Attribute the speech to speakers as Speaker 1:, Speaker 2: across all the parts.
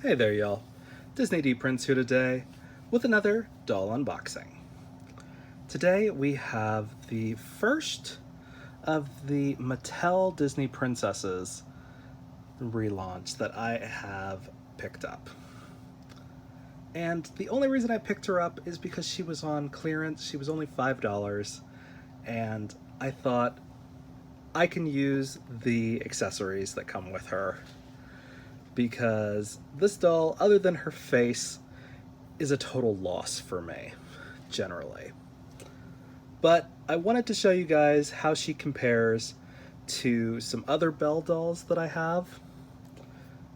Speaker 1: Hey there, y'all. Disney D Prince here today with another doll unboxing. Today we have the first of the Mattel Disney Princesses relaunch that I have picked up. And the only reason I picked her up is because she was on clearance. She was only $5, and I thought I can use the accessories that come with her, because this doll, other than her face, is a total loss for me, generally. But I wanted to show you guys how she compares to some other Belle dolls that I have,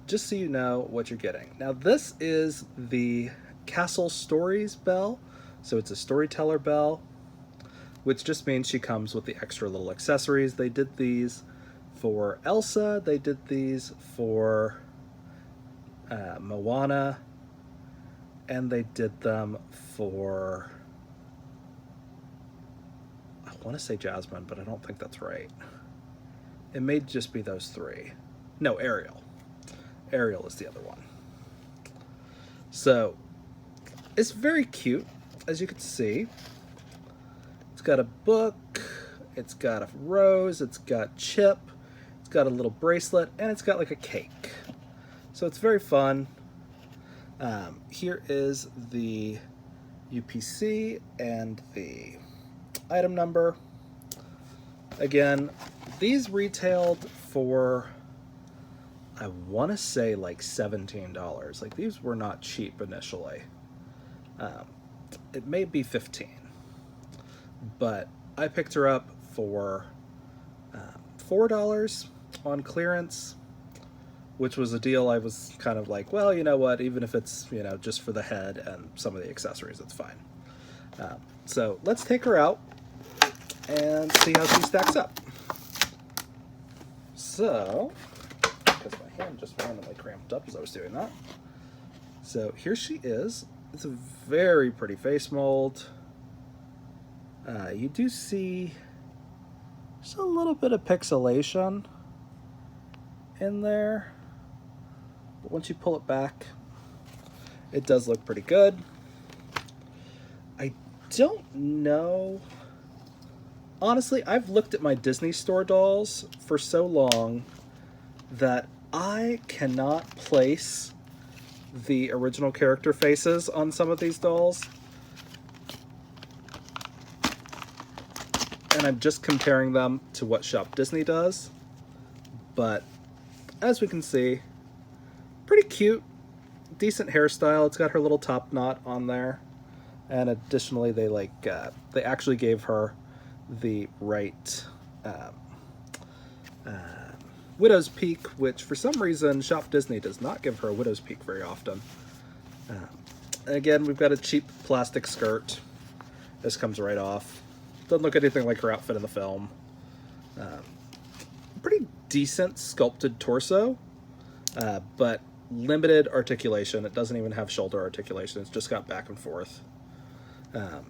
Speaker 1: just so you know what you're getting. Now, this is the Castle Stories Belle, so it's a Storyteller Belle, which just means she comes with the extra little accessories. They did these for Elsa, they did these for Moana, and they did them for, I want to say Jasmine, but I don't think that's right. It may just be those three. No, Ariel. Ariel is the other one. So it's very cute, as you can see. It's got a book, it's got a rose, it's got Chip, it's got a little bracelet, and it's got like a cake. So it's very fun. Here is the UPC and the item number. Again, these retailed for, I want to say, like $17. Like, these were not cheap initially. It may be 15, but I picked her up for $4 on clearance, which was a deal. I was kind of like, well, you know what, even if it's, just for the head and some of the accessories, it's fine. So let's take her out and see how she stacks up. So, because my hand just randomly cramped up as I was doing that. So here she is. It's a very pretty face mold. You do see just a little bit of pixelation in there. But once you pull it back, it does look pretty good. I don't know. Honestly, I've looked at my Disney Store dolls for so long that I cannot place the original character faces on some of these dolls. And I'm just comparing them to what Shop Disney does. But as we can see, pretty cute, decent hairstyle. It's got her little top knot on there, and additionally, they actually gave her the right widow's peak, which for some reason Shop Disney does not give her a widow's peak very often. Again, we've got a cheap plastic skirt. This comes right off. Doesn't look anything like her outfit in the film. Pretty decent sculpted torso, but limited articulation. It doesn't even have shoulder articulation. It's just got back and forth. A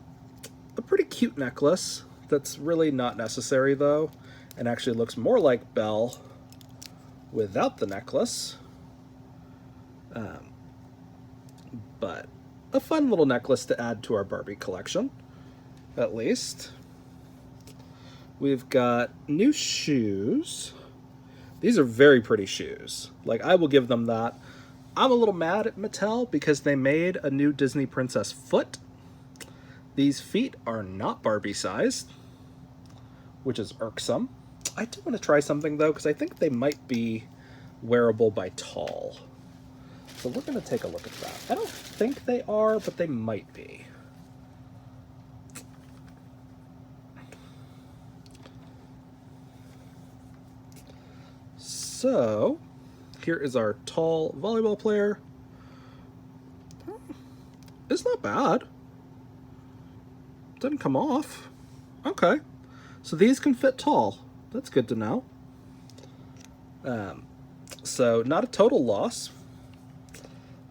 Speaker 1: pretty cute necklace that's really not necessary, though, and actually looks more like Belle without the necklace. But a fun little necklace to add to our Barbie collection, at least. We've got new shoes. These are very pretty shoes. Like, I will give them that. I'm a little mad at Mattel because they made a new Disney Princess foot. These feet are not Barbie sized, which is irksome. I do want to try something, though, because I think they might be wearable by tall. So we're going to take a look at that. I don't think they are, but they might be. So, here is our tall volleyball player. It's not bad. Doesn't come off. Okay. So these can fit tall. That's good to know. So not a total loss.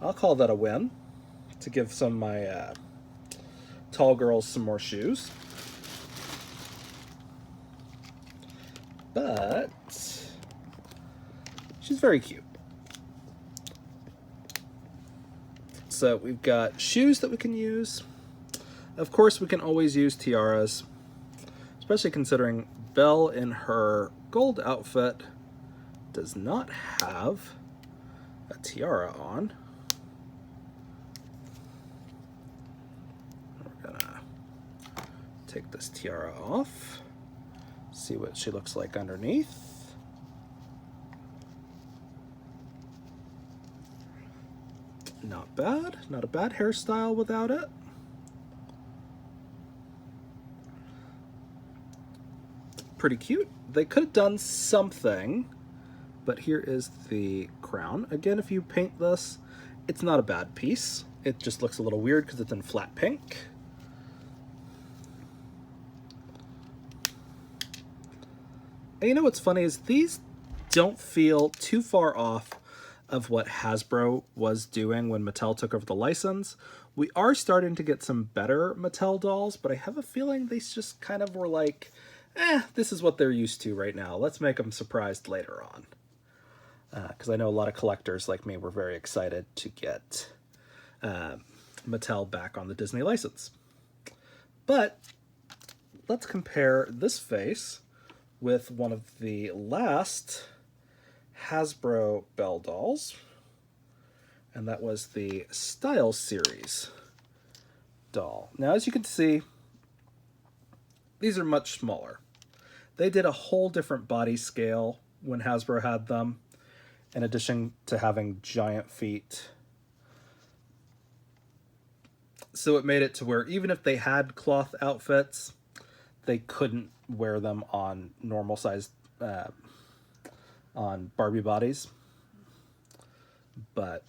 Speaker 1: I'll call that a win to give some of my tall girls some more shoes. But she's very cute. So we've got shoes that we can use. Of course, we can always use tiaras, especially considering Belle in her gold outfit does not have a tiara on. We're gonna take this tiara off, see what she looks like underneath. Not bad, not a bad hairstyle without it. Pretty cute. They could have done something, but here is the crown. Again, if you paint this, it's not a bad piece. It just looks a little weird because it's in flat pink. And you know what's funny is these don't feel too far off of what Hasbro was doing when Mattel took over the license. We are starting to get some better Mattel dolls, but I have a feeling they just kind of were like, this is what they're used to right now. Let's make them surprised later on. Because I know a lot of collectors like me were very excited to get Mattel back on the Disney license. But let's compare this face with one of the last Hasbro Belle dolls, and that was the Style Series doll. Now, as you can see, these are much smaller. They did a whole different body scale when Hasbro had them, in addition to having giant feet. So it made it to where even if they had cloth outfits, they couldn't wear them on normal sized on Barbie bodies. But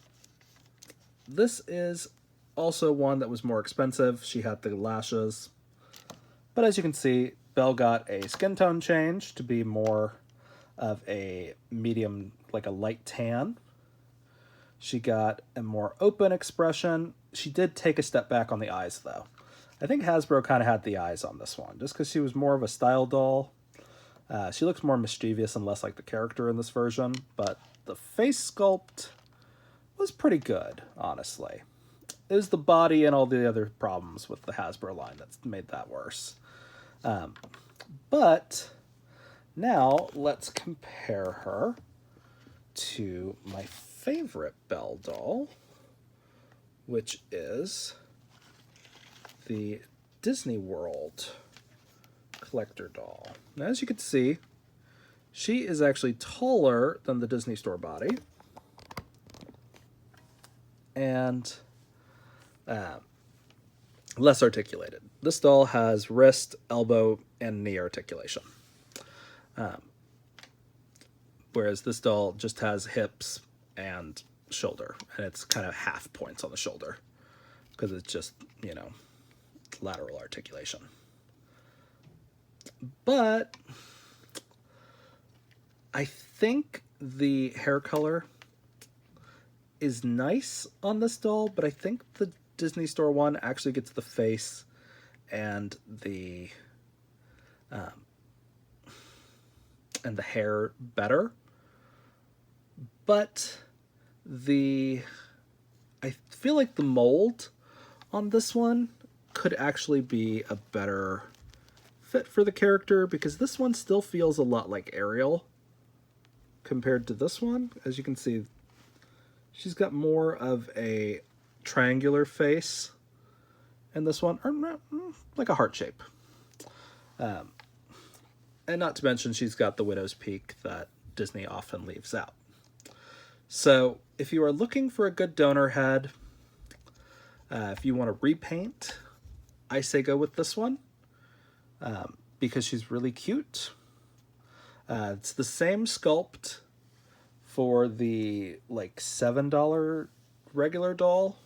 Speaker 1: this is also one that was more expensive. She had the lashes. But as you can see, Belle got a skin tone change to be more of a medium, like a light tan. She got a more open expression. She did take a step back on the eyes, though. I think Hasbro kind of had the eyes on this one, just because she was more of a style doll. She looks more mischievous and less like the character in this version, but the face sculpt was pretty good, honestly. It was the body and all the other problems with the Hasbro line that's made that worse. But now let's compare her to my favorite Belle doll, which is the Disney World collector doll. Now, as you can see, she is actually taller than the Disney Store body, and less articulated. This doll has wrist, elbow, and knee articulation. Whereas this doll just has hips and shoulder, and it's kind of half points on the shoulder because it's just, you know, lateral articulation. But I think the hair color is nice on this doll, but I think the Disney Store one actually gets the face and the hair better. But I feel like the mold on this one could actually be a better fit for the character, because this one still feels a lot like Ariel compared to this one. As you can see, she's got more of a triangular face in this one, or like a heart shape. And not to mention, she's got the widow's peak that Disney often leaves out. So if you are looking for a good donor head, if you want to repaint, I say go with this one, because she's really cute. It's the same sculpt for the like $7 regular doll.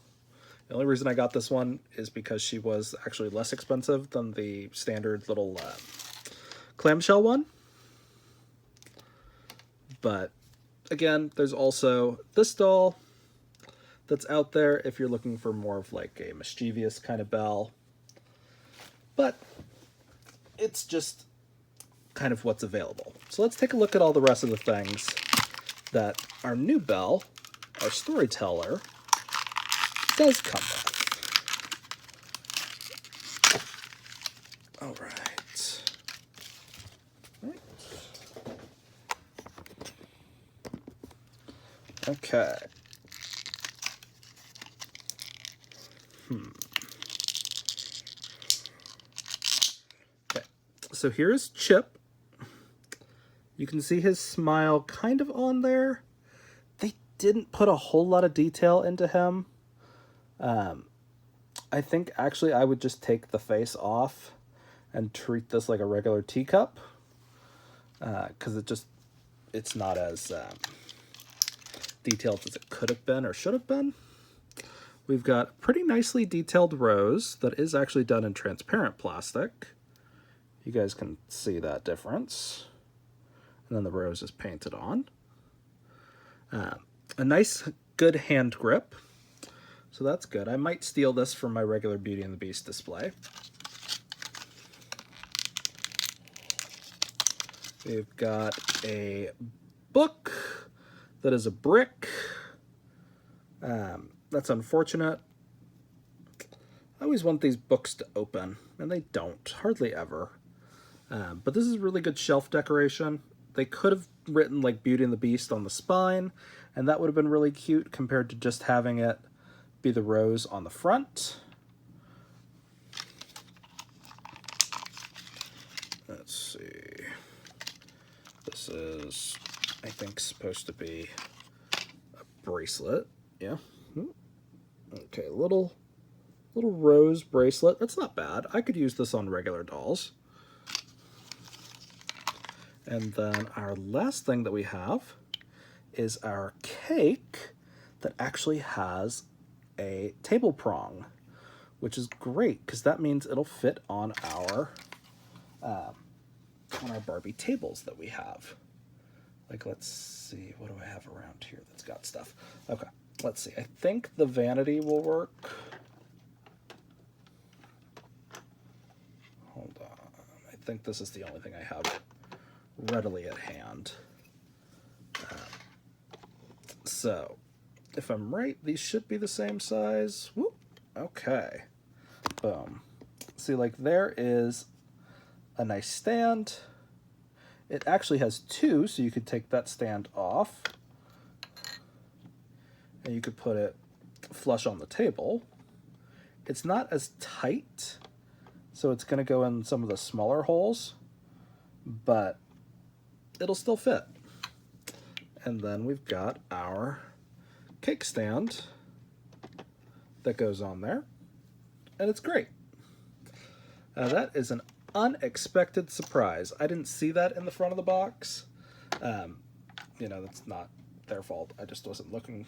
Speaker 1: The only reason I got this one is because she was actually less expensive than the standard little clamshell one. But again, there's also this doll that's out there if you're looking for more of like a mischievous kind of Belle. But it's just kind of what's available. So let's take a look at all the rest of the things that our new Belle, our storyteller, does come with. All right. Okay. Okay. So here's Chip. You can see his smile kind of on there. They didn't put a whole lot of detail into him. I think actually I would just take the face off and treat this like a regular teacup. Because it's not as detailed as it could have been or should have been. We've got a pretty nicely detailed rose that is actually done in transparent plastic. You guys can see that difference. And then the rose is painted on. A nice, good hand grip. So that's good. I might steal this from my regular Beauty and the Beast display. We've got a book that is a brick. That's unfortunate. I always want these books to open, and they don't, hardly ever. But this is really good shelf decoration. They could have written like Beauty and the Beast on the spine, and that would have been really cute compared to just having it be the rose on the front. Let's see. This is, I think, supposed to be a bracelet. Yeah. Okay, little rose bracelet. That's not bad. I could use this on regular dolls. And then our last thing that we have is our cake that actually has a table prong, which is great because that means it'll fit on our Barbie tables that we have. Like, let's see, what do I have around here that's got stuff? Okay, let's see. I think the vanity will work. Hold on. I think this is the only thing I have readily at hand. So, if I'm right, these should be the same size. Whoop. Okay. Boom. See, like, there is a nice stand. It actually has two, so you could take that stand off. And you could put it flush on the table. It's not as tight, so it's going to go in some of the smaller holes, but it'll still fit. And then we've got our cake stand that goes on there, and it's great. That is an unexpected surprise. I didn't see that in the front of the box. You know, that's not their fault. I just wasn't looking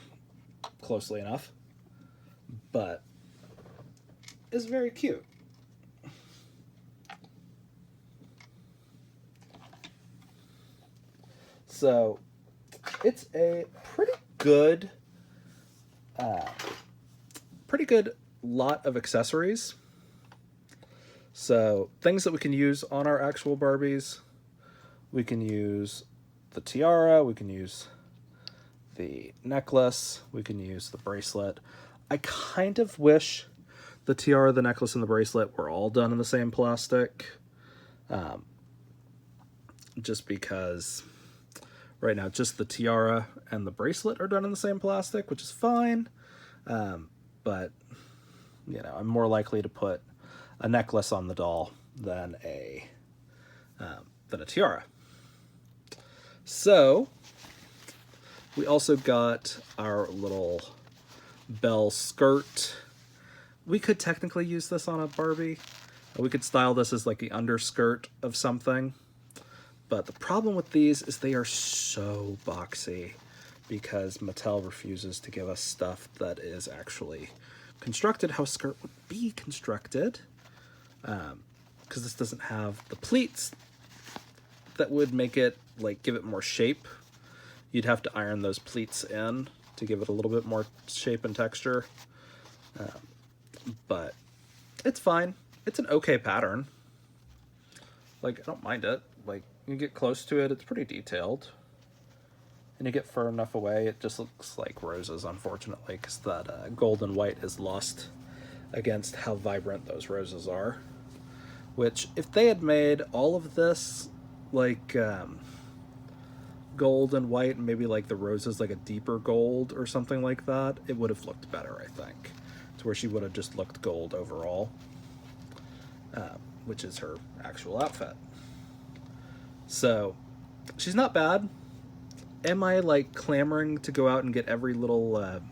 Speaker 1: closely enough. But it's very cute. So it's a pretty good lot of accessories. So things that we can use on our actual Barbies. We can use the tiara, we can use the necklace, we can use the bracelet. I kind of wish the tiara, the necklace, and the bracelet were all done in the same plastic. Just because right now just the tiara and the bracelet are done in the same plastic, which is fine. But, you know, I'm more likely to put a necklace on the doll than a tiara. So we also got our little Belle skirt. We could technically use this on a Barbie. We could style this as like the underskirt of something. But the problem with these is they are so boxy because Mattel refuses to give us stuff that is actually constructed how a skirt would be constructed. Because this doesn't have the pleats that would make it, like, give it more shape. You'd have to iron those pleats in to give it a little bit more shape and texture. But it's fine. It's an okay pattern. Like, I don't mind it. Like, you get close to it, it's pretty detailed. and you get far enough away, it just looks like roses, unfortunately, because that gold and white is lost against how vibrant those roses are. Which, if they had made all of this like gold and white, and maybe like the roses like a deeper gold or something like that, it would have looked better, I think. To where she would have just looked gold overall, which is her actual outfit. So, she's not bad. Am I like clamoring to go out and get every little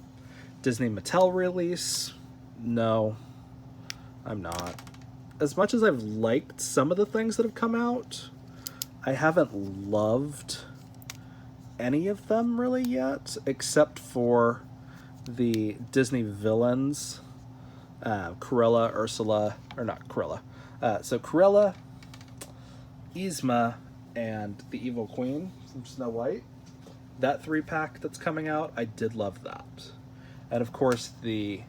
Speaker 1: Disney Mattel release? No, I'm not. As much as I've liked some of the things that have come out, I haven't loved any of them really yet, except for the Disney villains, Cruella, Ursula, or not Cruella. So Cruella, Yzma, and the Evil Queen from Snow White. That 3-pack that's coming out, I did love that. And of course the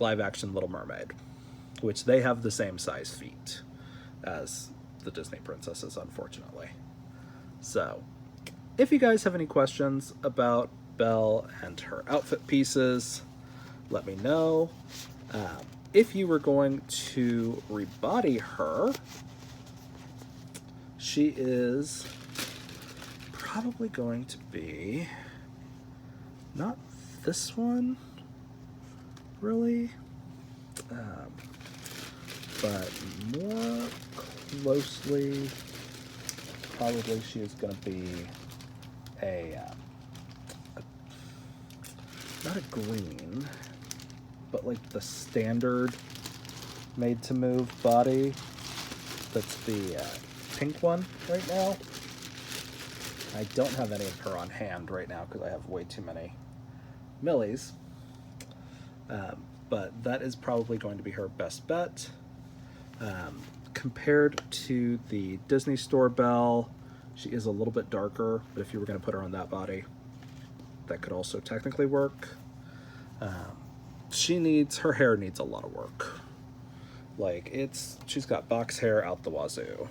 Speaker 1: live-action Little Mermaid, which they have the same size feet as the Disney princesses, unfortunately. So, if you guys have any questions about Belle and her outfit pieces, let me know. If you were going to rebody her, she is probably going to be not this one, really, but more closely, probably she is going to be not a green, but like the standard made to move body. That's the pink one right now. I don't have any of her on hand right now because I have way too many Millies. But that is probably going to be her best bet. Compared to the Disney Store Belle, she is a little bit darker, but if you were going to put her on that body, that could also technically work. Her hair needs a lot of work. Like, she's got box hair out the wazoo.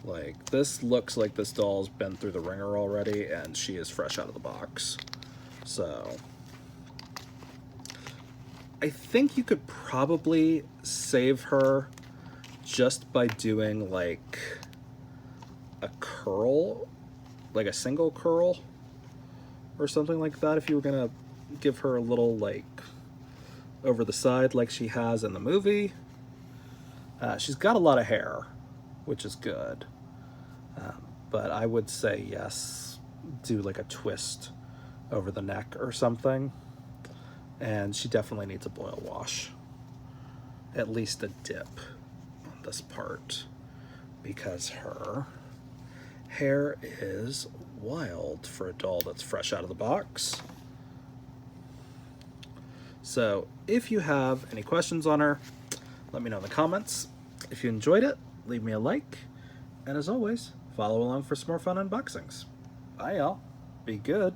Speaker 1: Like, this looks like this doll's been through the ringer already, and she is fresh out of the box. So, I think you could probably save her just by doing, like, a curl, like a single curl, or something like that, if you were gonna give her a little, like, over the side like she has in the movie. She's got a lot of hair, which is good. But I would say yes, do like a twist over the neck or something. And she definitely needs a boil wash. At least a dip on this part, because her hair is wild for a doll that's fresh out of the box. So if you have any questions on her, let me know in the comments. If you enjoyed it, leave me a like. And as always, follow along for some more fun unboxings. Bye, y'all. Be good.